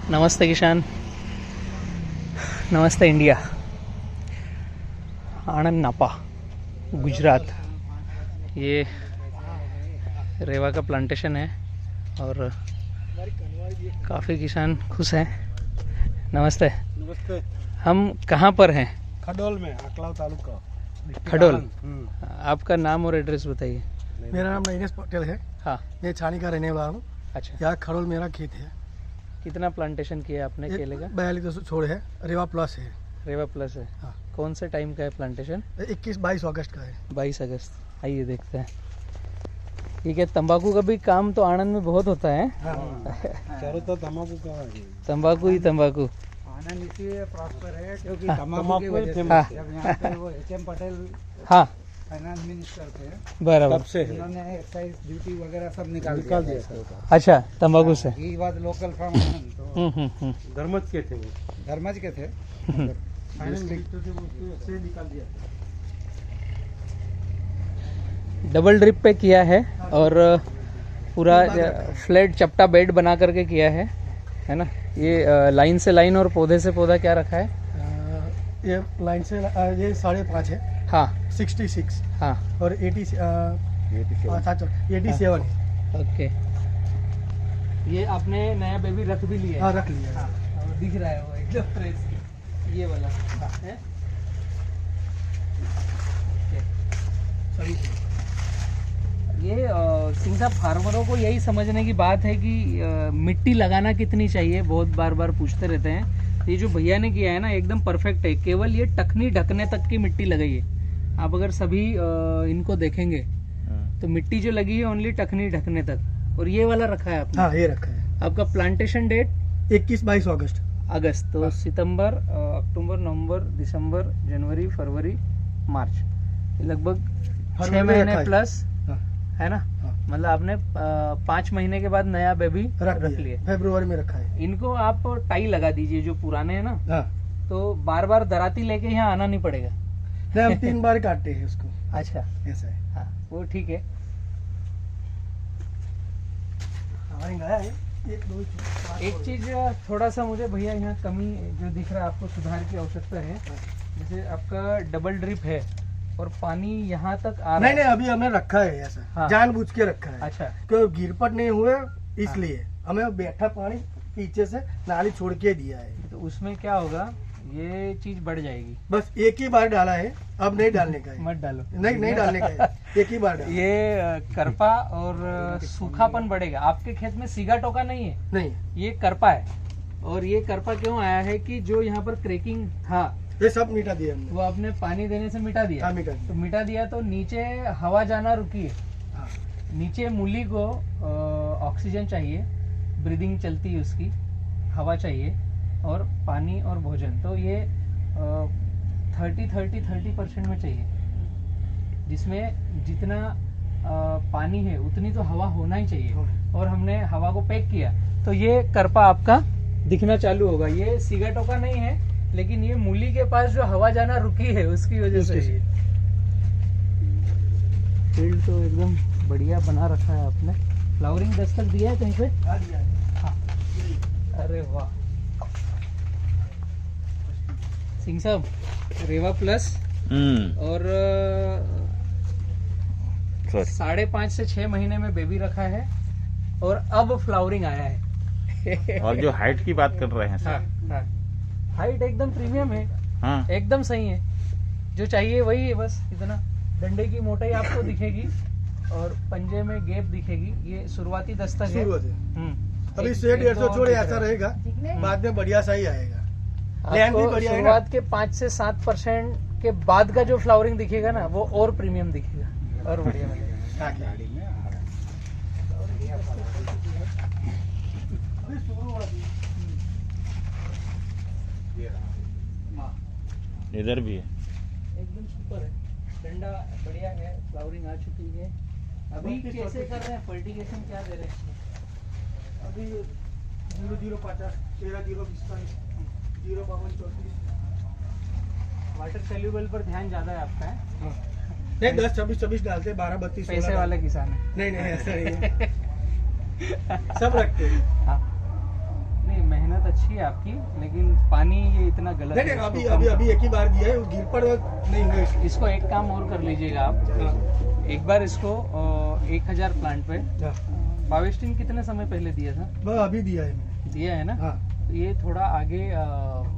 नमस्ते किसान, नमस्ते इंडिया। आनंद नापा गुजरात, ये रेवा का प्लांटेशन है और काफ़ी किसान खुश हैं। नमस्ते। नमस्ते। हम कहाँ पर हैं? खडोल में, अकलाव तालुका, खडोल। आपका नाम और एड्रेस बताइए। मेरा नाम नैनेश पटेल है। हाँ। मैं छानी का रहने वाला हूँ। अच्छा, यहाँ खडोल मेरा खेत है। कितना प्लांटेशन किया आपने केले का? 42 छोड़ है, रेवा प्लस है। रेवा प्लस है। हाँ। कौन से टाइम का है प्लांटेशन? 21-22 अगस्त का है। 22 अगस्त। आइए देखते हैं। ठीक है, तंबाकू का भी काम तो आनंद में बहुत होता है। चारों तो तंबाकू का है। तंबाकू ही तंबाकू। आनंद इसलिए प्रॉस्पर है क्योंकि हाँ, तंबाकू की वजह से। हाँ। जब यहाँ पे वो एच.एम. पटेल हाँ, फाइनेंस मिनिस्टर थे, बराबर। तब से उन्होंने एक्साइज ड्यूटी वगैरह सब निकाल दिया। अच्छा, तंबाकू से। ही वाज लोकल फ्रॉम आनंद, तो धर्मज के थे वो। धर्मज के थे। फाइनेंस मिनिस्टर थे, वो से निकाल दिया। डबल ड्रिप पे किया है और पूरा फ्लैट चपटा बेड बना करके किया है ना? ये लाइन से लाइन और पौधे से पौधा क्या रखा है? ये लाइन से ये 5.5 है। हाँ 66 हाँ, और 87 है। ओके। ये आपने नया बेबी रख भी लिया है? हाँ, रख लिया। हाँ, और दिख रहा है वो एकदम फ्रेश, ये वाला है। ये सिंह साहब, फार्मरों को यही समझने की बात है कि मिट्टी लगाना कितनी चाहिए, बहुत बार बार पूछते रहते हैं। ये जो भैया ने किया है ना, एकदम परफेक्ट है। केवल ये टखनी ढकने तक की मिट्टी लगाइए। आप अगर सभी इनको देखेंगे तो मिट्टी जो लगी है ओनली टखनी ढकने तक। और ये वाला रखा है आपने? हाँ, ये रखा है। आपका प्लांटेशन डेट 21-22 अगस्त। तो हाँ। सितंबर, अक्टूबर, नवंबर, दिसंबर, जनवरी, फरवरी, मार्च, लगभग 6 महीने प्लस है ना? हाँ। मतलब आपने 5 महीने के बाद नया बेबी रख लिया। फरवरी में रखा है। इनको आप टाई लगा दीजिए, जो पुराने हैं ना। हाँ। तो बार बार दराती लेके यहाँ आना नहीं पड़ेगा। नहीं, हम 3 बार काटते हैं उसको। अच्छा, ऐसा है। हाँ, वो ठीक है। हमारी गाय है। एक चीज थोड़ा सा मुझे भैया यहाँ कमी जो दिख रहा है, आपको सुधार की आवश्यकता है। जैसे आपका डबल ड्रिप है और पानी यहाँ तक आ रहा है। नहीं, अभी हमें रखा है ऐसा। हाँ। जानबूझ के रखा है। अच्छा, क्योंकि गिरपट नहीं हुए इसलिए हमें बैठा पानी पीछे से नाली छोड़ के दिया है। तो उसमें क्या होगा, ये चीज बढ़ जाएगी। बस एक ही बार डाला है, अब नहीं डालने का है। मत डालो। नहीं डालने का है, एक ही बार डाला। ये करपा और सूखापन बढ़ेगा। आपके खेत में सीगा टोका नहीं है? नहीं, ये करपा है। और ये करपा क्यों आया है कि जो यहाँ पर क्रैकिंग था, ये सब मिटा दिया हमने। वो आपने पानी देने से मिटा दिया। हाँ, मिटा दिया। तो मिटा दिया तो नीचे हवा जाना रुकी है। हाँ। नीचे मूली को ऑक्सीजन चाहिए, ब्रीदिंग चलती है उसकी, हवा चाहिए और पानी और भोजन। तो ये 30% में चाहिए, जिसमें जितना पानी है उतनी तो हवा होना ही चाहिए। और हमने हवा को पैक किया तो ये करपा आपका दिखना चालू होगा। ये सीगा टोका नहीं है, लेकिन ये मूली के पास जो हवा जाना रुकी है उसकी वजह से। फील्ड तो एकदम बढ़िया बना रखा है आपने। फ्लावरिंग दस्तक दिया है कहीं पे? हाँ, दिया है। हाँ। अरे वाह सिंह साहब, रेवा प्लस और 5.5 से 6 महीने में बेबी रखा है और अब फ्लावरिंग आया है। और जो हाइट की बात कर रहे हैं हाँ, सर, हाँ। हाइट एकदम प्रीमियम है। हाँ, एकदम सही है, जो चाहिए वही है। बस इतना डंडे की मोटाई आपको दिखेगी और पंजे में गैप दिखेगी। ये शुरुआती दस्तक है। शुरू होते अभी 150 तो छोड़े ऐसा रहेगा, बाद में बढ़िया सही आएगा। आपको भी बढ़िया है ना? शुरुआत के 5 से 7% के बाद का जो फ्लावरिंग दिखेगा ना, वो और प्रीमियम दिखेगा और बढ़िया मिलेगा। इधर भी है। एकदम सुपर है, डंडा बढ़िया है, फ्लावरिंग आ चुकी है। अभी कैसे कर रहे हैं फर्टिगेशन, क्या दे रहे हैं? अभी 0050 13 045 वाटर सेल्यूबल पर ध्यान ज्यादा है आपका है? नहीं, 10 26 डालते, 12 32 पैसे वाले किसान है। नहीं ऐसा नहीं है। सब रखते हैं। हाँ, नहीं मेहनत अच्छी है आपकी, लेकिन पानी ये इतना गलत है। अभी अभी अभी एक ही बार दिया है, गिर पड़ नहीं हुआ इसको। इसको एक काम और कर लीजिएगा आप, हाँ। एक बार इसको 1000 प्लांट पे हाँ। बावेस्टिन कितने समय पहले दिया था? बस अभी दिया है मैंने। दिया है ना? हाँ। तो ये थोड़ा आगे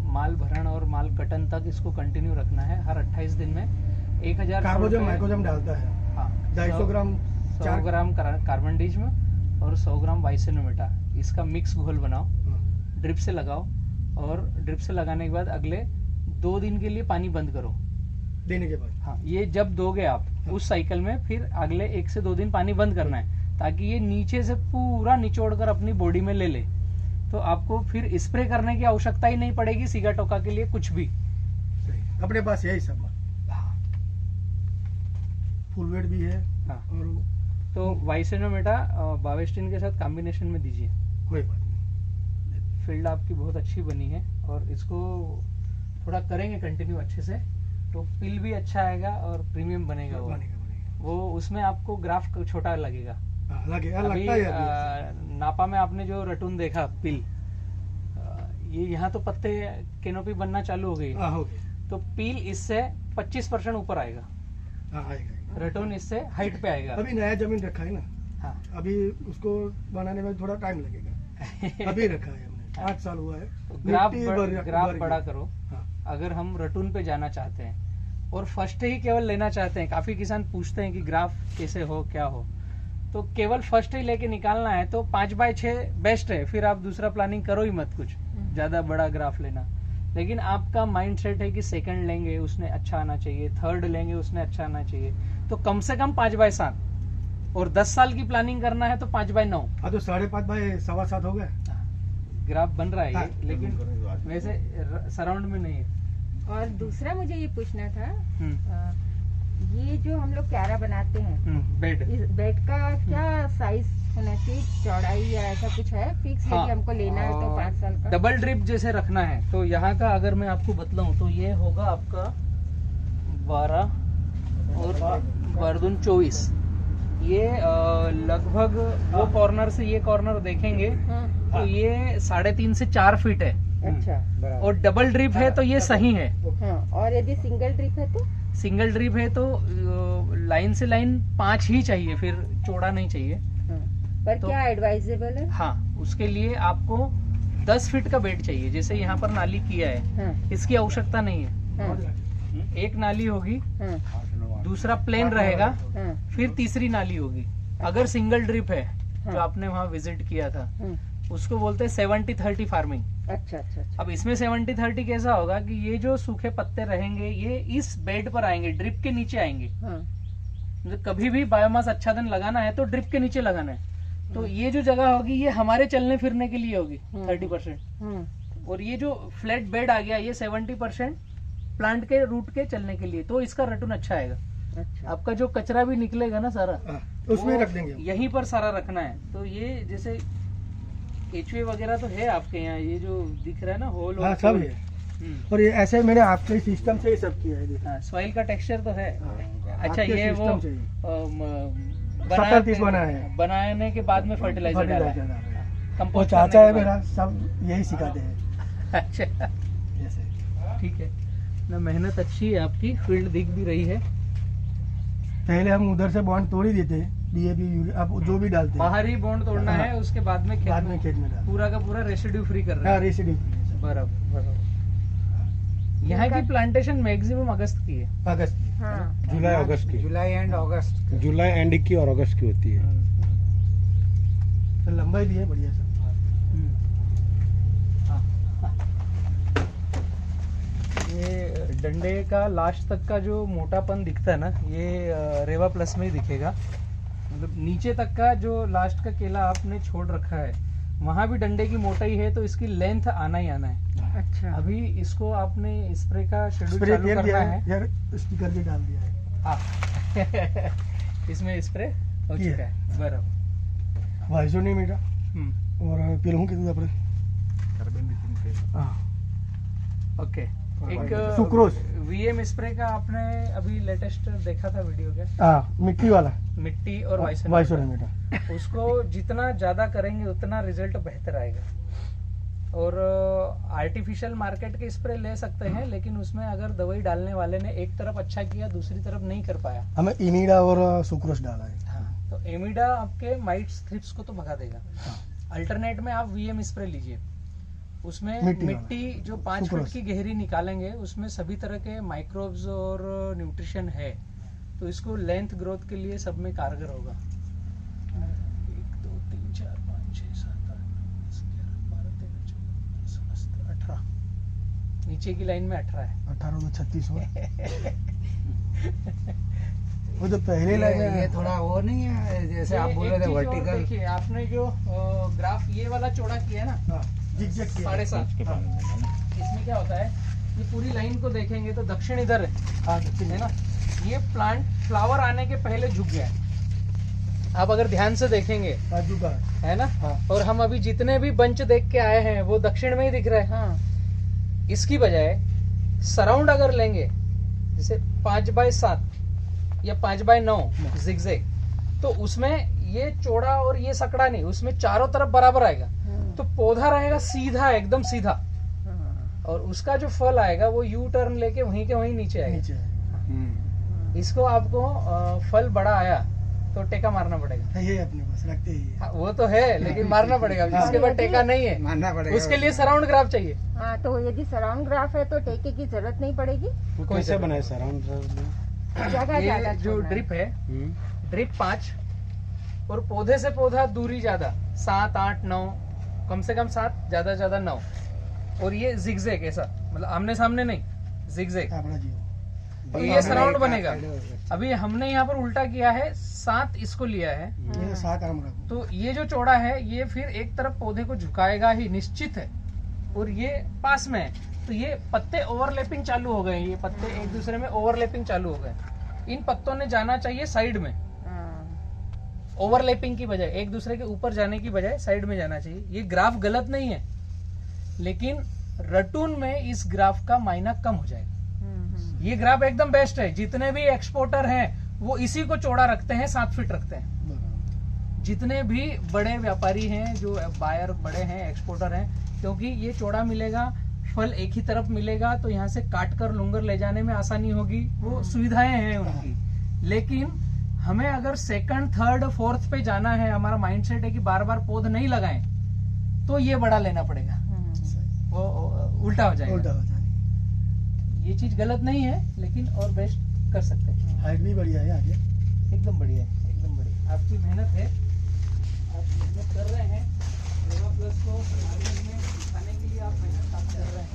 माल भरण और माल कटन तक इसको कंटिन्यू रखना है। हर 28 दिन में 1000 कार्बोजम माइकोजम डालता है। हाँ, 250 ग्राम 100 ग्राम कार्बन डिज्म और 100 ग्राम वाइसेनोमेटा, इसका मिक्स घोल बनाओ, ड्रिप से लगाओ, और ड्रिप से लगाने के बाद अगले 2 दिन के लिए पानी बंद करो देने के बाद। हाँ, ये जब दोगे आप उस साइकिल में फिर अगले 1 से 2 दिन पानी बंद करना है, ताकि ये नीचे से पूरा निचोड़ कर अपनी बॉडी में ले ले। तो आपको फिर स्प्रे करने की आवश्यकता ही नहीं पड़ेगी सीगा टोका के लिए कुछ भी। अपने पास यही सब फुल वेट भी है। हाँ। और तो वाइसेनोमेटा बावेस्टिन के साथ कॉम्बिनेशन में दीजिए। कोई बात नहीं। फील्ड आपकी बहुत अच्छी बनी है, और इसको थोड़ा करेंगे कंटिन्यू अच्छे से, तो पिल भी अच्छा आएगा और प्रीमियम बनेगा। वो उसमें आपको ग्राफ छोटा लगेगा। लगेगा, अभी लगता है नापा में आपने जो रटून देखा पिल, ये यहाँ तो पत्ते कैनोपी बनना चालू हो गई, हो गया। तो पील इससे 25% ऊपर आएगा, आएगा। रटून इससे हाइट पे आएगा। अभी नया जमीन रखा है ना। हाँ। अभी उसको बनाने में थोड़ा टाइम लगेगा। अभी रखा है हमने, 8 साल हुआ है। तो ग्राफ मिट्टी बड़ा करो। हाँ। अगर हम रटून पे जाना चाहते हैं और फर्स्ट ही केवल लेना चाहते हैं, काफी किसान पूछते हैं कि ग्राफ कैसे हो क्या हो, तो केवल फर्स्ट ही लेके निकालना है तो 5x6 बेस्ट है, फिर आप दूसरा प्लानिंग करो ही मत कुछ ज्यादा बड़ा ग्राफ लेना। लेकिन आपका माइंड सेट है कि सेकंड लेंगे उसने अच्छा आना चाहिए, थर्ड लेंगे उसने अच्छा आना चाहिए, तो कम से कम 5x7, और 10 साल की प्लानिंग करना है तो 5x9। हाँ, तो 5.5 बाय 7.25 हो गया। ग्राफ बन रहा है हाँ। ये, लेकिन वैसे सराउंड में नहीं है। और दूसरा मुझे ये पूछना था, ये जो हम लोग क्यारा बनाते हैं, बेड, इस बेड का क्या साइज होना चाहिए, चौड़ाई या ऐसा कुछ है फिक्स है कि हमको लेना है तो 5 साल का? डबल ड्रिप जैसे रखना है तो यहाँ का अगर मैं आपको बतलाऊं तो ये होगा आपका 12 और 24, ये लगभग वो कॉर्नर से ये कॉर्नर देखेंगे तो ये 3.5 से 4 फीट है। अच्छा। और डबल ड्रिप है तो ये सही है। हाँ, और यदि सिंगल ड्रिप है तो? सिंगल ड्रिप है तो लाइन से लाइन 5 ही चाहिए, फिर चौड़ा नहीं चाहिए। पर क्या एडवाइजेबल है? हाँ, उसके लिए आपको 10 फीट का बेड चाहिए। जैसे यहाँ पर नाली किया है, इसकी आवश्यकता नहीं है। एक नाली होगी, दूसरा प्लेन रहेगा, फिर तीसरी नाली होगी। अगर सिंगल ड्रिप है, जो आपने वहाँ विजिट किया था, उसको बोलते हैं 70-30 फार्मिंग। अच्छा। अब इसमें 70-30 कैसा होगा कि ये जो सूखे पत्ते रहेंगे ये इस बेड पर आएंगे, ड्रिप के नीचे आएंगे। मतलब कभी भी बायोमास आच्छादन लगाना है तो ड्रिप के नीचे लगाना है। तो ये जो जगह होगी ये हमारे चलने फिरने के लिए होगी 30%, और ये जो फ्लैट बेड आ गया ये 70% प्लांट के रूट के चलने के लिए, तो इसका रटून अच्छा आएगा। अच्छा। आपका जो कचरा भी निकलेगा ना सारा, उसमें रख देंगे, यहीं पर सारा रखना है। तो ये जैसे केचुए वगैरह तो है आपके यहाँ, ये जो दिख रहा है ना होल, हाँ, सब है। और ये ऐसे मैंने आपके सिस्टम से ही सब किया है। हाँ, सॉइल का टेक्सचर तो है। अच्छा, आपके ये वो सिस्टम से बनाने के बाद में फर्टिलाइजर डाला है। वो कंपोस्ट चाचा है मेरा, सब यही सिखाते हैं। अच्छा, जैसे ठीक है ना, मेहनत अच्छी है आपकी, फील्ड दिख भी रही है। पहले हम उधर से बॉन्ड तोड़ ही देते हैं, डीएपी यूरिया अब जो भी डालते हैं बाहर ही बॉन्ड तोड़ना है, उसके बाद में खेत में डालते पूरा का पूरा रेसिड्यू फ्री कर रहे हैं। रेसिड्यू बराबर। यहाँ की प्लांटेशन मैक्सिमम अगस्त की है। अगस्त की, हाँ। जुलाई अगस्त की, जुलाई एंड अगस्त, जुलाई एंड की और अगस्त की होती है। तो लंबाई भी है बढ़िया सा। ये डंडे का लास्ट तक का जो मोटापन दिखता है ना, ये रेवा प्लस में ही दिखेगा। मतलब नीचे तक का जो लास्ट का केला आपने छोड़ रखा है, वहाँ भी डंडे की मोटाई है, तो इसकी लेंथ आना ही आना है। अच्छा। अभी इसको आपने स्प्रे का शेड्यूल चालू करना है। यार स्टिकर भी डाल दिया है। हाँ। इसमें स्प्रे हो चुका है। बराबर। वाइजो नहीं मेरा और पिलहूं के दूध अपने ओके। एक सुक्रोज वीएम स्प्रे का आपने अभी लेटेस्ट देखा था वीडियो क्या? हाँ, मिट्टी वाला, मिट्टी और वाइसोरेमेटा। उसको जितना ज्यादा करेंगे उतना रिजल्ट बेहतर आएगा। और आर्टिफिशियल मार्केट के स्प्रे ले सकते हैं, लेकिन उसमें अगर दवाई डालने वाले ने एक तरफ अच्छा किया दूसरी तरफ नहीं कर पाया। हमें इमीडा और सुक्रोस डाला है। हाँ, तो एमिडा आपके माइट्स थ्रिप्स को तो भगा देगा। अल्टरनेट में आप वीएम स्प्रे लीजिए, उसमें मिट्टी जो 5 फीट की गहरी निकालेंगे, उसमें सभी तरह के माइक्रोब्स और न्यूट्रिशन है, तो इसको लेंथ ग्रोथ के लिए सब में कारगर होगा। 1 2 3 4 5 6 7 8 9 10 11 12 13 14 15 16 17 18 नीचे की लाइन में 18 है। 18 तो 36 हुआ। वो तो पहले लाइन ये थोड़ा वो नहीं है, जैसे आप बोल रहे थे वर्टिकल। देखिए आपने जो ग्राफ ये वाला चौड़ा किया है ना, 7.5, इसमें क्या होता है, ये पूरी लाइन को देखेंगे तो दक्षिण इधर है ना, ये प्लांट फ्लावर आने के पहले झुक गया है। आप अगर ध्यान से देखेंगे है ना, और हम अभी जितने भी बंच देख के आए हैं वो दक्षिण में ही दिख रहा है। हाँ। इसकी बजाय सराउंड अगर लेंगे, जैसे 5x7 या 5x9 जिगजैग, तो उसमें ये चौड़ा और ये सकड़ा नहीं, उसमें चारों तरफ बराबर आएगा, तो पौधा रहेगा सीधा, एकदम सीधा, और उसका जो फल आएगा वो यू टर्न लेके वहीं के वहीं नीचे आएगा। इसको आपको फल बड़ा आया तो टेका मारना पड़ेगा। ये अपने पास रखते ही है। हाँ, वो तो है, लेकिन मारना पड़ेगा। जिसके पास टेका नहीं है मानना पड़ेगा, उसके लिए सराउंड ग्राफ चाहिए। हाँ, तो यदि सराउंड ग्राफ है तो टेके की जरूरत नहीं पड़ेगी। कैसे बनाए सराउंड? जगह ये ज्यादा जो छोड़ना है। ड्रिप है, ड्रिप 5 और पौधे से पौधा दूरी ज्यादा 7 8 9, कम से कम 7, ज्यादा ज्यादा 9, और ये जिगजैग ऐसा, मतलब आमने सामने नहीं, जिगजैग, तो ये सराउंड बनेगा। अभी हमने यहाँ पर उल्टा किया है, 7 इसको लिया है, ये 7 आम रखो। तो ये जो चौड़ा है ये फिर एक तरफ पौधे को झुकाएगा ही, निश्चित है, और ये पास में है, तो ये पत्ते ओवरलैपिंग चालू हो गए, ये पत्ते एक दूसरे में ओवरलैपिंग चालू हो गए। इन पत्तों ने जाना चाहिए साइड में, ओवरलैपिंग की बजाय, एक दूसरे के ऊपर जाने की बजाय साइड में जाना चाहिए। ये ग्राफ गलत नहीं है, लेकिन रटून में इस ग्राफ का मायना कम हो जाएगा। ये ग्राफ एकदम बेस्ट है। जितने भी एक्सपोर्टर हैं वो इसी को चौड़ा रखते हैं, 7 फीट रखते हैं। जितने भी बड़े व्यापारी हैं, जो बायर बड़े हैं, एक्सपोर्टर हैं, क्योंकि ये चौड़ा मिलेगा, फल एक ही तरफ मिलेगा, तो यहाँ से काट कर लुंगर ले जाने में आसानी होगी, वो सुविधाएं हैं उनकी। लेकिन हमें अगर 2nd, 3rd, 4th पे जाना है, हमारा माइंडसेट है कि बार बार पौध नहीं लगाएं, तो ये बड़ा लेना पड़ेगा, वो उल्टा हो जाएगा। ये चीज गलत नहीं है, लेकिन और बेस्ट कर सकते हैं। हाइट भी बढ़िया है आगे, एकदम बढ़िया है, एकदम बढ़िया। आपकी मेहनत है, आप मेहनत कर रहे हैं, रेवा प्लस को मार्केट में दिखाने के लिए आप मेहनत आप कर रहे हैं।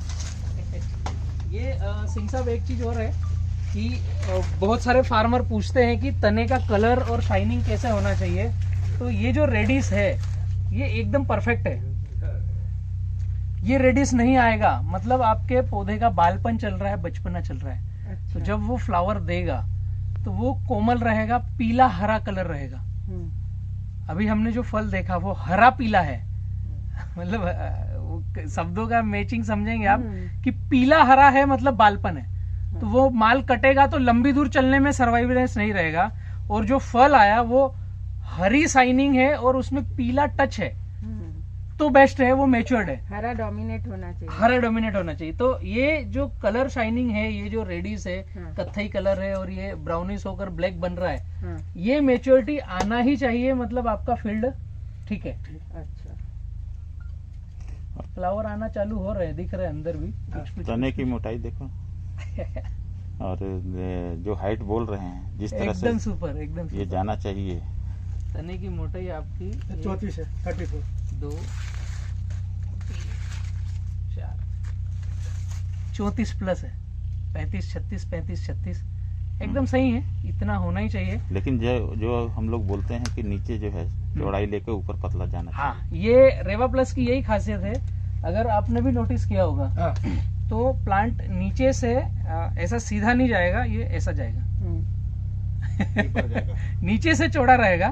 ये सिंह साहब एक चीज और है कि बहुत सारे फार्मर पूछते हैं कि तने का कलर और शाइनिंग कैसे होना चाहिए, तो ये जो रेडिस है ये एकदम परफेक्ट है। ये रेडिस नहीं आएगा, मतलब आपके पौधे का बालपन चल रहा है, बचपना चल रहा है। अच्छा। तो जब वो फ्लावर देगा तो वो कोमल रहेगा, पीला हरा कलर रहेगा। अभी हमने जो फल देखा वो हरा पीला है, मतलब शब्दों का मैचिंग समझेंगे आप कि पीला हरा है, मतलब बालपन है। तो वो माल कटेगा तो लंबी दूर चलने में सर्वाइवेंस नहीं रहेगा, और जो फल आया वो हरी शाइनिंग है और उसमें पीला टच है, तो बेस्ट है, वो मैच्योर्ड है। हरा डोमिनेट होना चाहिए, हरा डोमिनेट होना चाहिए। तो ये जो कलर शाइनिंग है, ये जो रेडिस है, कत्थई कलर है, और ये ब्राउनिश होकर ब्लैक बन रहा है, ये मैच्योरिटी आना ही चाहिए, मतलब आपका फील्ड ठीक है। अच्छा, फ्लावर आना चालू हो रहे हैं, दिख रहे हैं अंदर भी कुछ। तने की मोटाई देखो और जो हाइट बोल रहे हैं, जिस तरह से एकदम सुपर, एकदम ये जाना चाहिए। तने की मोटाई आपकी 34 है, 34, 2 3 4 34 प्लस है, 35 36 35 36 एकदम सही है, इतना होना ही चाहिए। लेकिन जो हम लोग बोलते हैं कि नीचे जो है चौड़ाई लेके ऊपर पतला जाना चाहिए। हाँ, ये रेवा प्लस की यही खासियत है। अगर आपने भी नोटिस किया होगा तो प्लांट नीचे से ऐसा सीधा नहीं जाएगा, ये ऐसा जाएगा, नीचे से चौड़ा रहेगा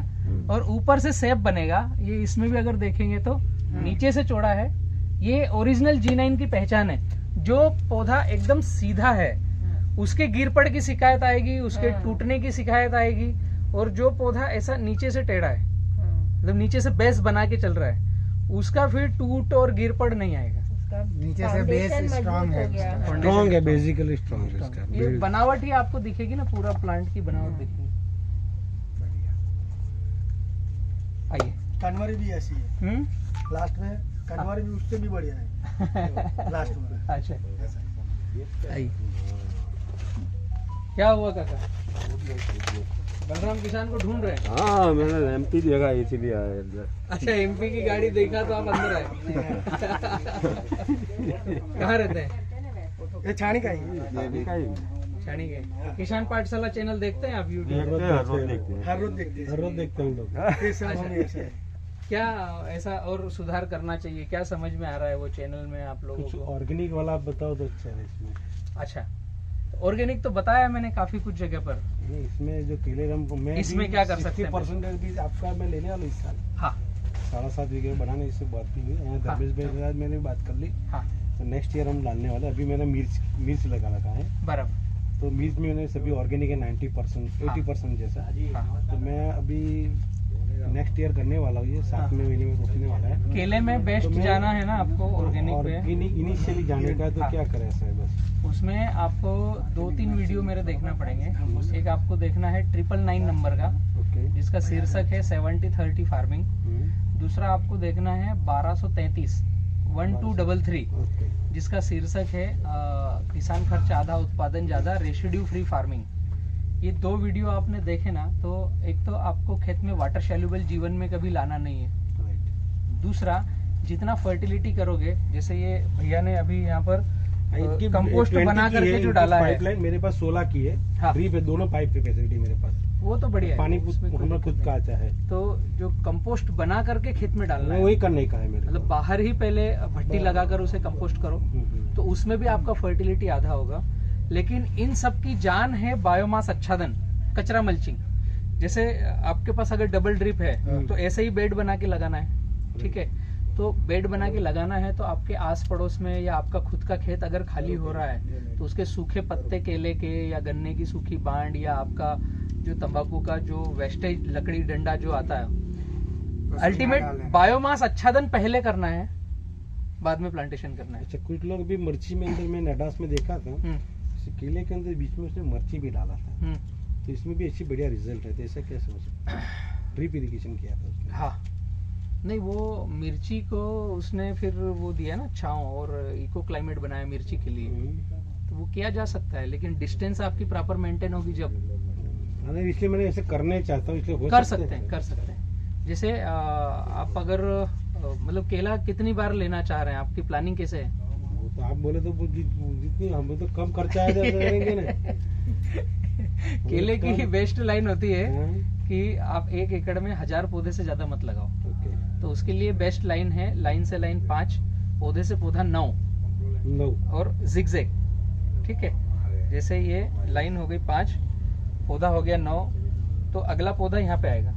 और ऊपर से शेप बनेगा। ये इसमें भी अगर देखेंगे तो नीचे से चौड़ा है। ये ओरिजिनल G9 की पहचान है। जो पौधा एकदम सीधा है उसके गिर पड़ की शिकायत आएगी, उसके टूटने की शिकायत आएगी, और जो पौधा ऐसा नीचे से टेढ़ा है, मतलब नीचे से बेस बना के चल रहा है, उसका फिर टूट और गिर पड़ नहीं आएगा। उसका नीचे से बेस foundation स्ट्रांग मजबूत है हो गया। उसका। स्ट्रॉन्ग है, बेसिकली स्ट्रॉन्ग है इसका ये build। बनावट ही आपको दिखेगी ना, पूरा प्लांट की बनावट दिखेगी। आइए। कन्वरी भी ऐसी है, लास्ट में कन्वरी भी उससे भी बढ़िया है लास्ट में। अच्छा, आइए। क्या हुआ काका? बलराम किसान को ढूंढ रहे हैं? हाँ, मैंने एमपी देखा इसीलिए आया इधर। अच्छा, एमपी की गाड़ी देखा तो आप अंदर आए। कहाँ रहते हैं? ये छाणी का ही है। छाणी के। किसान पाठशाला चैनल देखते हैं आप यूट्यूब? हर रोज देखते हैं, हर रोज देखते हर रोज देखते हैं हम लोग। ये सब हम ऐसे है। क्या ऐसा और सुधार करना चाहिए? क्या समझ में आ रहा है वो चैनल में आप लोगों कुछ को? ऑर्गेनिक वाला आप बताओ तो अच्छा है इसमें। अच्छा, ऑर्गेनिक तो बताया मैंने काफी कुछ जगह पर। नहीं, इसमें जो केले रम को मैं इसमें क्या कर सकते हैं? 60% भी आपका मैं लेने वाला इस साल हाँ 7.5 बीघे बनाने, इससे बात की हुई यहाँ हाँ। 10 के साथ मैंने बात कर ली। हाँ, तो नेक्स्ट ईयर हम डालने वाले। अभी मैंने मिर्च लगा रखा है, बराबर। तो मिर्च में मैंने सभी ऑर्गेनिक है 90% 80% जैसा। हाँ। तो मैं अभी नेक्स्ट ईयर करने वाला हूँ, ये 7वें महीने में रोकने वाला है। केले में बेस्ट तो मैं- जाना है ना आपको ऑर्गेनिक पे। इनिशियली जाने का तो हाँ। क्या करें ऐसा है बस। उसमें आपको 2-3 वीडियो मेरे देखना पड़ेंगे। एक आपको देखना है 999 नंबर का, ओके। जिसका शीर्षक है 70-30 फार्मिंग। दूसरा आपको देखना है 1233 1233, ओके। जिसका शीर्षक है किसान खर्च आधा उत्पादन ज्यादा, रेसिड्यू फ्री फार्मिंग। ये 2 वीडियो आपने देखे ना, तो एक तो आपको खेत में वाटर सॉल्युबल जीवन में कभी लाना नहीं है। राइट। दूसरा, जितना फर्टिलिटी करोगे, जैसे ये भैया ने अभी यहाँ पर इनकी कंपोस्ट 20 बना की करके है, जो इनकी डाला है, पाइपलाइन मेरे पास 16 की है। हाँ। ड्रिप है, दोनों पाइप की फैसिलिटी मेरे पास। वो तो बढ़िया है, पानी उसमें कोई हमारा खुद दिक्कत का आता है, नहीं। तो जो कंपोस्ट बना करके खेत में डालना है, वही करने का है मेरे मतलब बाहर ही पहले भट्टी लगाकर उसे कंपोस्ट करो, तो उसमें भी आपका फर्टिलिटी आधा होगा। लेकिन इन सब की जान है बायोमास आच्छादन, कचरा मल्चिंग। जैसे आपके पास अगर डबल ड्रिप है तो ऐसे ही बेड बना के लगाना है, ठीक है। तो बेड बना के लगाना है तो आपके आस पड़ोस में या आपका खुद का खेत अगर खाली हो रहा है तो उसके सूखे पत्ते केले के या गन्ने की सूखी बांड या आपका जो तंबाकू का जो वेस्टेज लकड़ी डंडा जो आता है, अल्टीमेट बायोमास आच्छादन पहले करना है, बाद में प्लांटेशन करना है। अच्छा, कुछ लोग भी मिर्ची में अंदर, मैं नडास में देखा था, केले के अंदर बीच में उसने मिर्ची भी डाला था, तो इसमें भी अच्छी बढ़िया रिजल्ट है। तो ऐसा कैसे हो सकता है? ड्रिप इरिगेशन किया था उसने। हाँ, नहीं वो मिर्ची को उसने फिर वो दिया ना छांव, और इको क्लाइमेट बनाया मिर्ची के लिए, तो वो किया जा सकता है, लेकिन डिस्टेंस आपकी प्रॉपर मेंटेन होगी जब। नहीं, इसलिए मैंने ऐसे करने चाहता हूँ, इसलिए हो कर सकते हैं। जैसे आप अगर मतलब केला कितनी बार लेना चाह रहे हैं, आपकी प्लानिंग कैसे है? वो तो आप बोले तो वो जितनी हम तो कम खर्चा आया करेंगे ना। केले की बेस्ट लाइन होती है हाँ, कि आप 1 एकड़ में 1000 पौधे से ज्यादा मत लगाओ। ओके। तो उसके लिए बेस्ट लाइन है, लाइन से लाइन 5, पौधे से पौधा 9 नो। और जिगजैग, ठीक है। जैसे ये लाइन हो गई 5, पौधा हो गया 9, तो अगला पौधा यहाँ पे आएगा,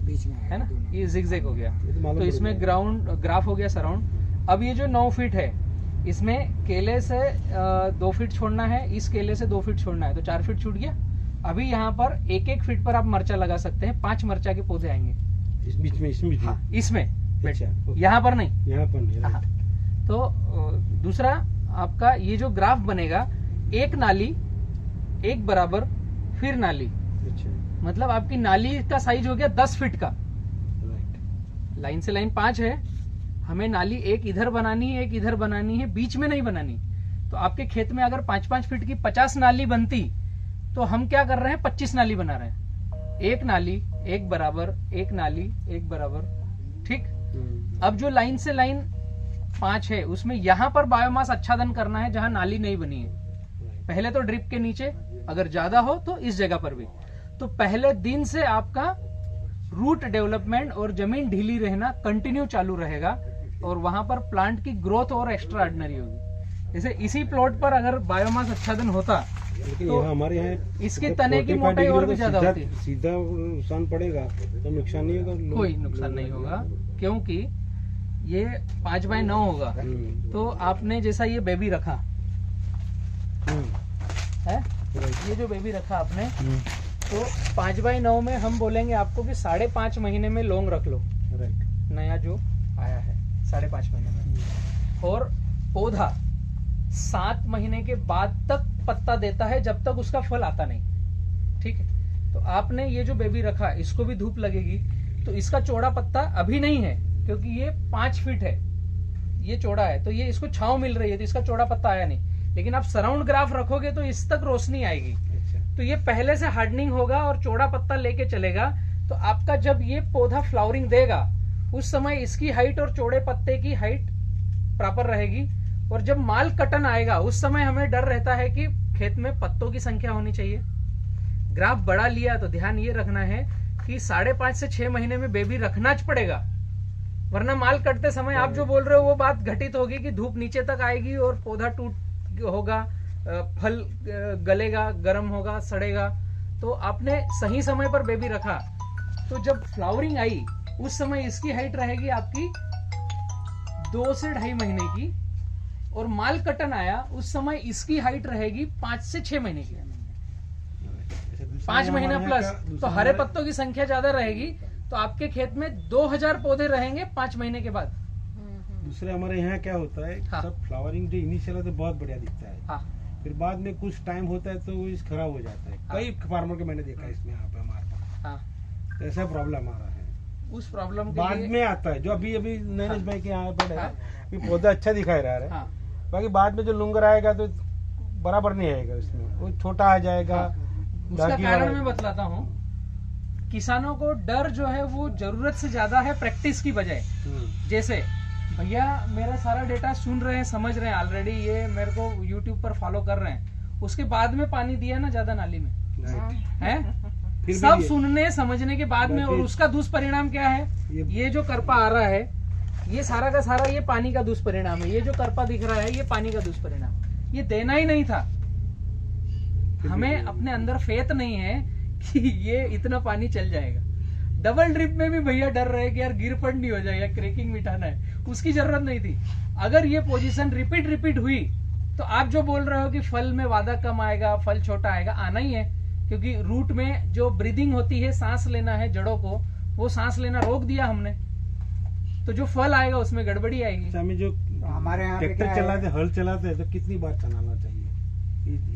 बीच में है ना, ये जिगजैग हो गया। ये तो मालूम तो पड़ इसमें गया। ग्राउंड ग्राफ हो गया सराउंड। अब ये जो 9 फीट है, इसमें केले से 2 फीट छोड़ना है, इस केले से 2 फीट छोड़ना है, तो 4 फीट छूट गया। अभी यहाँ पर 1-1 फीट पर आप मरचा लगा सकते हैं, 5 मरचा के पौधे आएंगे। इस बीच में, इसमें हाँ, इसमें अच्छा, ओके। यहाँ पर नहीं। यहाँ पर नहीं, हाँ। राइट। तो दूसरा आपका ये जो ग्राफ बनेगा, एक नाली, एक बराबर, फिर नाली, अच्छा, मतलब आपकी नाली का साइज हो गया 10 फीट का। राइट। लाइन से लाइन 5 है, हमें नाली एक इधर बनानी है, एक इधर बनानी है, बीच में नहीं बनानी। तो आपके खेत में अगर 5-5 फीट की 50 नाली बनती, तो हम क्या कर रहे हैं, 25 नाली बना रहे हैं। एक नाली, एक बराबर, एक नाली, एक बराबर, ठीक। अब जो लाइन से लाइन 5 है, उसमें यहां पर बायोमास आच्छादन करना है जहां नाली नहीं बनी है। पहले तो ड्रिप के नीचे, अगर ज्यादा हो तो इस जगह पर भी। तो पहले दिन से आपका रूट डेवलपमेंट और जमीन ढीली रहना कंटिन्यू चालू रहेगा, और वहां पर प्लांट की ग्रोथ और एक्स्ट्रा ऑर्डिनरी होगी। जैसे इसी प्लॉट पर अगर बायोमास आच्छादन होता, लेकिन तो यहाँ हमारे यहाँ इसके जब तने की 45 मोटाई और डिग्री भी तो ज्यादा सीधा- होती है। सीधा नुकसान पड़ेगा, तो नुकसान नहीं होगा। कोई नुकसान नहीं होगा, क्योंकि ये 5x9 होगा। तो आपने जैसा ये बेबी रखा है, ये जो बेबी रखा आपने, तो 5x9 में हम बोलेंगे आपको कि 5.5 महीने में लॉन्ग रख लो, राइट। नया जो आया है 5.5 महीने में। और पौधा 7 महीने के बाद तक पत्ता देता है, जब तक उसका फल आता नहीं। ठीक है, तो आपने ये जो बेबी रखा, इसको भी धूप लगेगी, तो इसका चौड़ा पत्ता अभी नहीं है, क्योंकि ये 5 फीट है, ये चौड़ा है, तो ये इसको छांव मिल रही है, तो इसका चौड़ा पत्ता आया नहीं। लेकिन आप सराउंड ग्राफ रखोगे तो इस तक रोशनी आएगी, तो ये पहले से हार्डनिंग होगा और चौड़ा पत्ता लेके चलेगा। तो आपका जब ये पौधा फ्लावरिंग देगा, उस समय इसकी हाइट और चौड़े पत्ते की हाइट प्रॉपर रहेगी। और जब माल कटन आएगा, उस समय हमें डर रहता है कि खेत में पत्तों की संख्या होनी चाहिए। ग्राफ बड़ा लिया तो ध्यान ये रखना है कि 5.5 से 6 महीने में बेबी रखना च पड़ेगा, वरना माल कटते समय आप जो बोल रहे हो वो बात घटित होगी कि धूप नीचे तक आएगी और पौधा टूट होगा, फल गलेगा, गर्म होगा, सड़ेगा। तो आपने सही समय पर बेबी रखा, तो जब फ्लावरिंग आई उस समय इसकी हाइट रहेगी आपकी 2 से 2.5 महीने की, और माल कटन आया उस समय इसकी हाइट रहेगी 5 से 6 महीने की, 5 महीना प्लस। तो हरे पत्तों की संख्या ज्यादा रहेगी, तो आपके खेत में 2000 पौधे रहेंगे 5 महीने के बाद। दूसरे हमारे यहाँ क्या होता है, हाँ। सब फ्लावरिंग जो इनिशियल है तो बहुत बढ़िया दिखता है, हाँ, फिर बाद में कुछ टाइम होता है तो वो इस खराब हो जाता है। हाँ। कई फार्मर के मैंने देखा है इसमें, यहाँ पे हमारे पास हाँ, ऐसा प्रॉब्लम आ रहा है। उस प्रॉब्लम के बाद लिए में आता है, जो अभी नरेश हाँ। भाई के यहाँ पर है, हाँ। अभी पौधा अच्छा दिखाई रहा है। हाँ, बाकी बाद में जो लुंगर आएगा तो बराबर नहीं आएगा, इसमें वो छोटा आ जाएगा। उसका दागी कारण वाला- मैं बतलाता हूँ। किसानों को डर जो है वो जरूरत से ज्यादा है प्रैक्टिस की बजाय। जैसे भैया मेरा सारा डेटा सुन रहे हैं, समझ रहे हैं ऑलरेडी, ये मेरे को यूट्यूब पर फॉलो कर रहे हैं, उसके बाद में पानी दिया ना ज्यादा नाली में, है फिर भी सब ये- सुनने समझने के बाद में, और बाकी- उसका दुष्परिणाम क्या है, ये जो करपा आ रहा है, ये सारा का सारा ये पानी का दुष्परिणाम है। ये जो करपा दिख रहा है ये पानी का दुष्परिणाम, ये देना ही नहीं था। हमें अपने अंदर फेथ नहीं है कि ये इतना पानी चल जाएगा। डबल ड्रिप में भी भैया डर रहे कि यार गिर पड़ नहीं हो जाएगा, क्रेकिंग मिटाना है, उसकी जरूरत नहीं थी। अगर ये पोजीशन रिपीट हुई तो आप जो बोल रहे हो कि फल में वादा कम आएगा, फल छोटा आएगा, आना ही है, क्योंकि रूट में जो ब्रीदिंग होती है, सांस लेना है जड़ों को, वो सांस लेना रोक दिया हमने, तो जो फल आएगा उसमें गड़बड़ी आएगी। हमें जो हमारे यहाँ पे ट्रैक्टर क्या है? चलाते, हल चलाते हैं तो कितनी बार चलाना चाहिए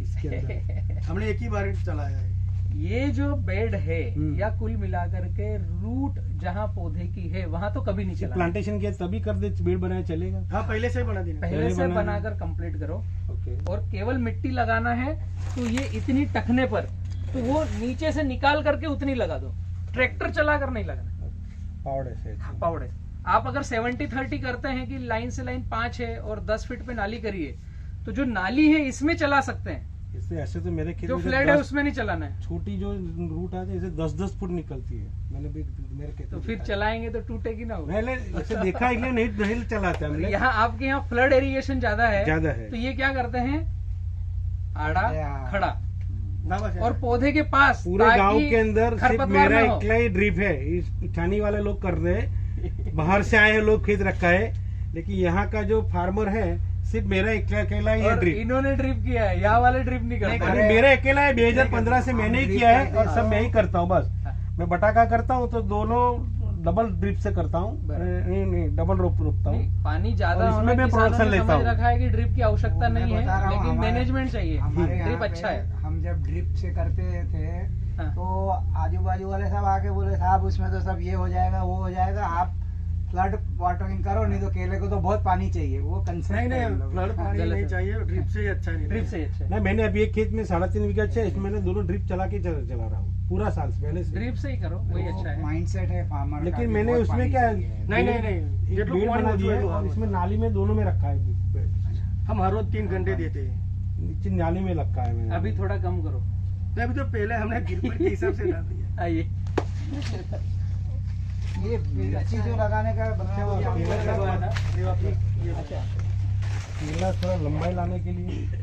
इसके अंदर? हमने एक ही बार चलाया है। ये जो बेड है हम्म। या कुल मिलाकर के रूट जहाँ पौधे की है वहां तो कभी नहीं चला। प्लांटेशन किया तभी कर दे, बेड बनाया चलेगा। हाँ, पहले से ही बना देना। पहले पहले से बना बनाकर कंप्लीट करो, ओके। और केवल मिट्टी लगाना है तो ये इतनी टखने पर, तो वो नीचे से निकाल करके उतनी लगा दो, ट्रैक्टर चला कर नहीं लगाना। पावड़े से पावड़े आप अगर 70-30 करते हैं कि लाइन से लाइन 5 है और 10 फीट पे नाली करिए, तो जो नाली है इसमें चला सकते हैं, इससे ऐसे तो मेरे खेत जो में फ्लैट है उसमें नहीं चलाना है। छोटी जो रूट आती है इसे 10-10 फुट निकलती है, मैंने भी मेरे खेत तो में फिर देखा है। चलाएंगे तो टूटेगी ना वो। मैंने इसे देखा, इसलिए नहीं चलाते हम लोग। यहाँ आपके यहाँ फ्लड एरिगेशन ज्यादा है, ज्यादा है। तो ये क्या करते हैं, आड़ा खड़ा ना बस और पौधे के पास, पूरे ताकि गांव के अंदर सिर्फ खरपतवार मेरा ना हो। अकेला ही ड्रिप है, इस छानी वाले लोग कर रहे हैं, बाहर से आए हैं लोग खेत रखा है, लेकिन यहाँ का जो फार्मर है सिर्फ मेरा अकेला ही है और ड्रिप। इन्होंने ड्रिप किया है, यहाँ वाले ड्रिप नहीं करते। अरे मेरा अकेला है, 2015 से मैंने ही किया है और सब मैं ही करता हूँ बस। मैं बटाका करता हूँ तो दोनों डबल ड्रिप से करता हूँ, नहीं डबल रोप रोपता हूँ। नहीं, पानी ज्यादा और इसमें होना मैं किसानों प्रोडक्शन ने लेता समझ हूँ। रखा है कि ड्रिप की आवश्यकता मैं नहीं है, बता रहा हूँ, लेकिन हमारे- मैनेजमेंट चाहिए। हमारे यहाँ ड्रिप पे अच्छा है। हम जब ड्रिप से करते थे हाँ। तो आजू बाजू वाले सब आके बोले साहब उसमें तो सब ये हो जाएगा वो हो जाएगा, आप फ्लड वाटरिंग करो, नहीं तो केले को तो बहुत पानी चाहिए। वो कंसेप्ट नहीं फ्लड पानी गलत नहीं है। चाहिए, ड्रिप से ही अच्छा है। ड्रिप से ही अच्छा है। नहीं, मैंने अभी एक खेत में 3.5 बीघा है, इसमें मैंने दोनों ड्रिप चला के चला रहा हूँ पूरा साल से पहले से। ड्रिप से ही करो, वही अच्छा है। माइंडसेट है फार्मर। लेकिन मैंने उसमें क्या है, नहीं एक जेटलू बेड पानी बना दिया है वो और इसमें नाली में दोनों में रखा है बेड। हम हर रोज 3 घंटे देते हैं। नीचे नाली में रखा है मैंने। अभी थोड़ा कम करो, नहीं, अभी तो पहले हमने गिरपट के हिसाब से डाल दिया। आइए। ये मिर्ची जो लगाने का बताया वो ये आपको लगवाया था। अच्छा, केला थोड़ा लंबाई लाने के लिए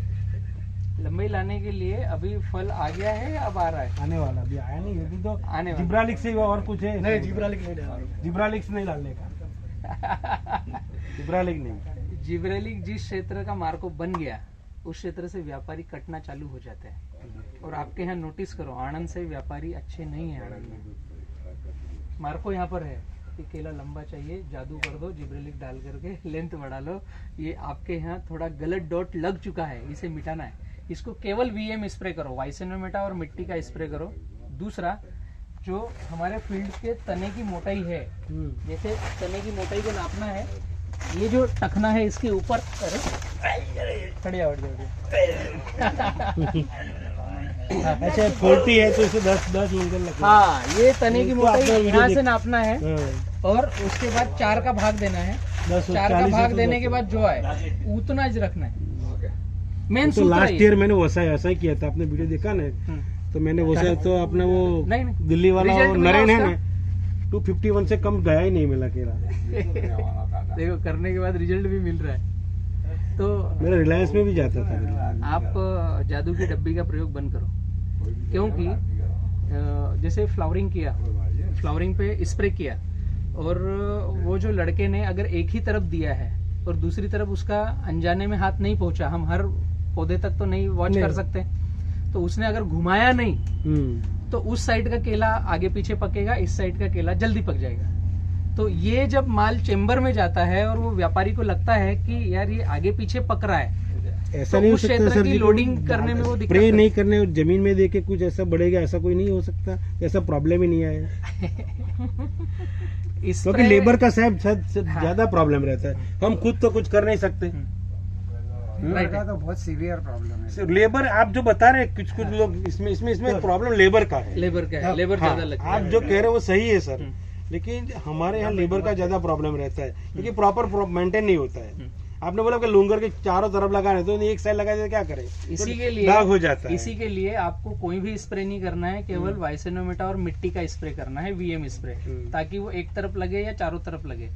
लंबाई लाने के लिए अभी फल आ गया है या अब आ रहा है? आने वाला, अभी आया नहीं, अभी तो आने वाला। जिब्रालिक से और कुछ है? नहीं जिब्रालिक नहीं डाला। जिब्रालिक नहीं डालने का, जिब्रालिक नहीं। जिब्रेलिक जिस क्षेत्र का मार्को बन गया, उस क्षेत्र से व्यापारी कटना चालू हो जाते हैं। और आपके यहाँ नोटिस करो, आनंद से व्यापारी अच्छे नहीं है। आनंद में मार्को यहाँ पर है, ये केला लंबा चाहिए, जादू कर दो, जिब्रेलिक डाल करके लेंथ बढ़ा लो। ये आपके यहाँ थोड़ा गलत डॉट लग चुका है, इसे मिटाना है। इसको केवल वीएम स्प्रे करो, वाइसेनोमेटा और मिट्टी का स्प्रे करो। दूसरा, जो हमारे फील्ड के तने की मोटाई है, जैसे तने की मोटाई को नापना है, ये जो टखना है इसके ऊपर, खड़े आओ, अच्छा 40 है तो इसे 10 एंगल लगेगा। हाँ, ये तने की इसको मोटाई आपका वीडियो यहाँ से देख- नापना है हाँ, और उसके बाद 4 का भाग देना है। 10 4 का 40 भाग है तो देने 10 के बाद जो आए उतना ही रखना है। मेन तो सूत्र लास्ट है ईयर मैंने वैसा ही किया था, आपने वीडियो देखा ना, तो मैंने वैसा तो अपना वो नहीं, नहीं। दिल्ली वाला रिजल्ट वो मिला नरेन है उसका? ना, 251 से कम गया ही नहीं मिला केला। देखो, करने के बाद रिजल्ट भी मिल रहा है। तो मेरा रिलायंस में भी जाता था। आप जादू की डब्बी का प्रयोग बंद करो, क्योंकि जैसे फ्लावरिंग किया, फ्लावरिंग पे स्प्रे किया, और वो जो लड़के ने अगर एक ही तरफ दिया है और दूसरी तरफ उसका अनजाने में हाथ नहीं पहुंचा, हम हर पौधे तक तो नहीं वॉच कर सकते, तो उसने अगर घुमाया नहीं तो उस साइड का केला आगे पीछे पकेगा, इस साइड का केला जल्दी पक जाएगा। तो ये जब माल चेम्बर में जाता है और वो व्यापारी को लगता है कि यार ये आगे पीछे पक रहा है, ऐसा तो नहीं हो उस सकता क्षेत्र सर की जी, लोडिंग करने में वो दिक्कत स्प्रे करता नहीं करने और जमीन में देके कुछ ऐसा बढ़ेगा, ऐसा कोई नहीं हो सकता, ऐसा प्रॉब्लम ही नहीं आया। है। क्योंकि लेबर का शायद ज्यादा प्रॉब्लम रहता है, हम खुद तो कुछ कर नहीं सकते। राइट का तो बहुत सीवियर प्रॉब्लम है। लेबर आप जो बता रहे हैं, कुछ लोग इसमें प्रॉब्लम लेबर का है। लेबर का है, लेबर हाँ, ज्यादा लगता आप है। जो कह रहे हो वो सही है सर, लेकिन हमारे यहाँ लेबर का ज्यादा प्रॉब्लम रहता है, क्योंकि प्रॉपर मेंटेन नहीं होता है। आपने बोला कि लूंगर के चारों तरफ लगाने, तो एक साइड लगा देते क्या करें, इसी तो के लिए दाग हो जाता है। इसी के लिए आपको कोई भी स्प्रे नहीं करना है, केवल वाइसेनोमेटा और मिट्टी का स्प्रे करना है, वीएम स्प्रे, ताकि वो एक तरफ लगे या चारों तरफ लगे।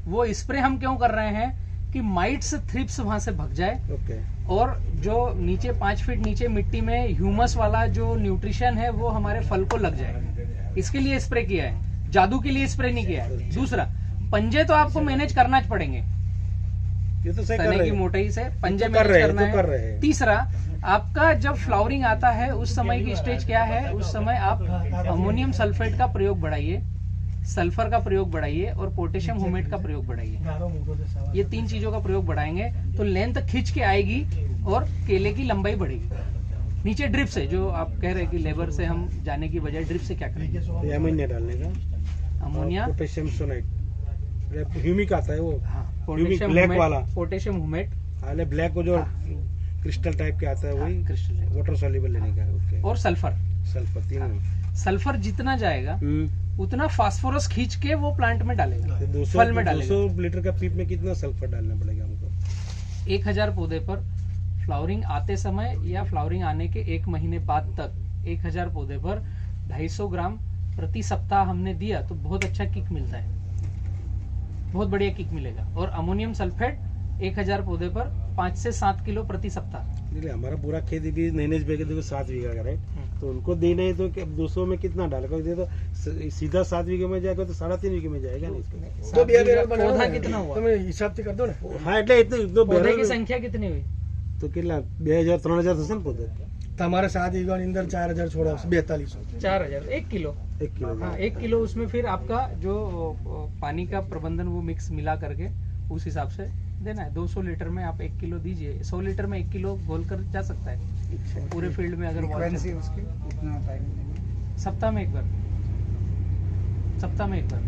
वो स्प्रे हम क्यों कर रहे हैं कि माइट्स, थ्रिप्स वहां से भग जाए, ओके, और जो नीचे 5 फीट नीचे मिट्टी में ह्यूमस वाला जो न्यूट्रिशन है वो हमारे फल को लग जाए, इसके लिए स्प्रे किया है, जादू के लिए स्प्रे नहीं किया है। दूसरा, पंजे तो आपको मैनेज करना च पड़ेंगे, ये तो सही कर तने रहे की हैं। मोटाई से पंजे तो कर मैनेज रहे हैं, करना तो कर रहे है। हैं। तीसरा, आपका जब फ्लावरिंग आता है उस समय की स्टेज क्या है, उस समय आप अमोनियम सल्फेट का प्रयोग बढ़ाइए, सल्फर का प्रयोग बढ़ाइए और पोटेशियम हुमेट का प्रयोग बढ़ाइए। ये 3 चीजों का प्रयोग बढ़ाएंगे तो लेंथ खिंच के आएगी और केले की लंबाई बढ़ेगी। नीचे ड्रिप से, जो आप कह रहे हैं कि लेबर से हम जाने की बजाय ड्रिप से क्या करेंगे, तो अमोनिया डालने का, अमोनिया, पोटेशियम सोनाइट, ह्यूमिक आता है वो, पोटेशियम ब्लैक हुमेट, वाला, पोटेशियम हुमेट हाले ब्लैक को जो क्रिस्टल टाइप के आता है वही, क्रिस्टल, वाटर सॉल्युबल लेने का, ओके, और सल्फर। सल्फर, तीनों। सल्फर जितना जाएगा उतना फास्फोरस खींच के वो प्लांट में डालेगा, फल में डालेगा। 200 लीटर का पीप में कितना सल्फर डालना पड़ेगा हमको? 1000 पौधे पर फ्लावरिंग आते समय या फ्लावरिंग आने के 1 महीने बाद तक 1000 पौधे पर 250 ग्राम प्रति सप्ताह हमने दिया तो बहुत अच्छा किक मिलता है, बहुत बढ़िया किक मिलेगा। और अमोनियम सल्फेट 1000 पौधे पर 5 से 7 किलो प्रति सप्ताह। देखिए हमारा पूरा खेत भी नैनेज बेगे देखो 7 बीघा का, राइट, तो उनको देना है तो 200 में कितना डालेगा, दे तो सीधा 7 बीघे में जाएगा तो 3.5 बीघे में जाएगा ना इसका। तो बिया बेरल बनाना पौधा है। कितना हुआ, તમે હિસાબથી कर दो ना। हाँ એટલે इतने दो पौधे की बैरल संख्या कितनी हुई, तो कितना 2000-3000 થશે ને પોતે, તમારે 7 વીઘાની અંદર 4000 છોડ આવશે 4200। 4000, 1 किलो। 1 किलो हाँ, 1 किलो उसमें फिर आपका जो पानी का प्रबंधन वो मिक्स मिला करके उस हिसाब से देना है। 200 लीटर में आप 1 किलो दीजिए, 100 लीटर में 1 किलो घोल कर जा सकता है पूरे फील्ड में। अगर फ्रीक्वेंसी उसकी कितना होता है? सप्ताह में एक बार, सप्ताह में एक बार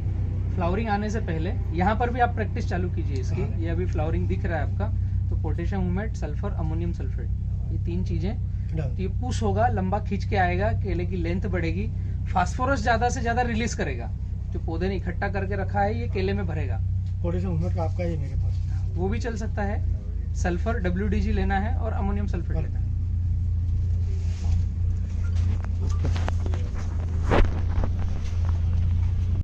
फ्लावरिंग आने से पहले यहाँ पर भी आप प्रैक्टिस चालू कीजिए इसकी। ये अभी फ्लावरिंग दिख रहा है आपका, तो पोटेशियम हुमेट, सल्फर, अमोनियम सल्फेट, ये 3 चीजें, तो ये पुश होगा, लंबा खींच के आएगा, केले की लेंथ बढ़ेगी, फास्फोरस ज्यादा से ज्यादा रिलीज करेगा, जो पौधे ने इकट्ठा करके रखा है ये केले में भरेगा। पोटेशियम हुमेट का आपका ही मेरे पास। वो भी चल सकता है, सल्फर WDG लेना है और अमोनियम सल्फेट लेना है।